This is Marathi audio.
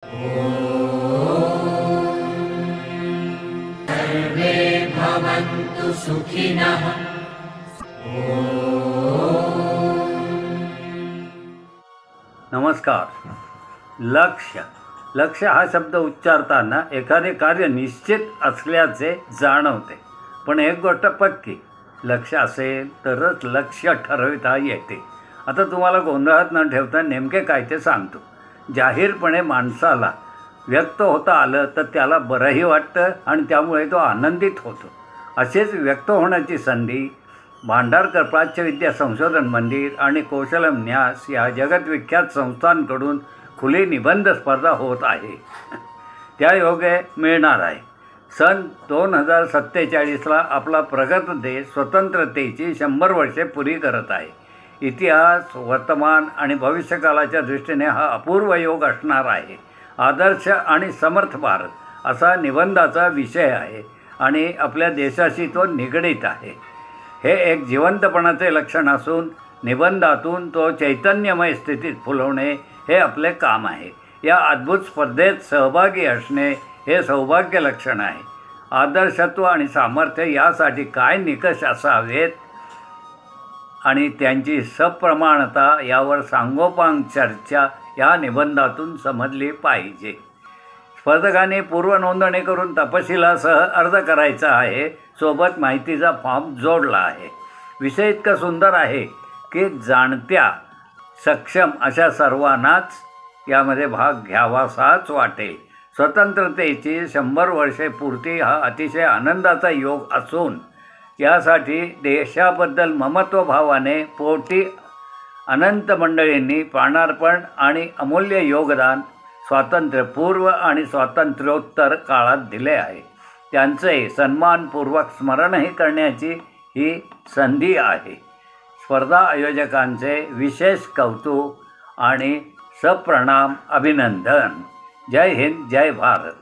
सर्वे भवन्तु सुखिनः। नमस्कार. लक्ष्य हा शब्द उच्चारताना एखादे कार्य निश्चित असल्याचे जाणवते. पण एक गोष्ट पक्की, लक्ष्य असेल तरच लक्ष्य ठरविता येते. आता तुम्हाला गोंधळात न ठेवता नेमके काय ते सांगतो. जाहीरपणे माणसाला व्यक्त होता आलं तर त्याला बरंही वाटतं आणि त्यामुळे तो आनंदित होतो. असेच व्यक्त होण्याची संधी भांडारकर प्राच्यविद्या संशोधन मंदिर आणि कौशलम न्यास या जगतविख्यात संस्थांकडून खुली निबंध स्पर्धा होत आहे. त्या योगे मिळणार आहे. सन 2047ला आपला प्रगत देश स्वतंत्रतेची 100 वर्षे पुरी करत आहे. इतिहास, वर्तमान आणि भविष्यकालाच्या दृष्टीने हा अपूर्व योग असणार आहे. आदर्श आणि समर्थ भारत असा निबंधाचा विषय आहे आणि आपल्या देशाशी तो निगडीत आहे. हे एक जिवंतपणाचे लक्षण असून निबंधातून तो चैतन्यमय स्थितीत फुलवणे हे आपले काम आहे. या अद्भुत स्पर्धेत सहभागी असणे हे सौभाग्य लक्षण आहे. आदर्शत्व आणि सामर्थ्य यासाठी काय निकष असावेत आणि त्यांची सप्रमाणता यावर सांगोपांग चर्चा या निबंधातून समजली पाहिजे. स्पर्धकांनी पूर्वनोंदणी करून तपशिलासह अर्ज करायचा आहे. सोबत माहितीचा फॉर्म जोडला आहे. विषय इतका सुंदर आहे की जाणत्या सक्षम अशा सर्वांनाच यामध्ये भाग घ्यावासाच वाटेल. स्वतंत्रतेची 100 वर्षे पूर्ती हा अतिशय आनंदाचा योग असून यासाठी देशाबद्दल ममत्वभावाने पोटी अनंत मंडळींनी प्राणार्पण आणि अमूल्य योगदान स्वातंत्र्यपूर्व आणि स्वातंत्र्योत्तर काळात दिले आहे. त्यांचे सन्मानपूर्वक स्मरणही करण्याची ही संधी आहे. स्पर्धा आयोजकांचे विशेष कौतुक आणि सप्रणाम अभिनंदन. जय हिंद, जय भारत.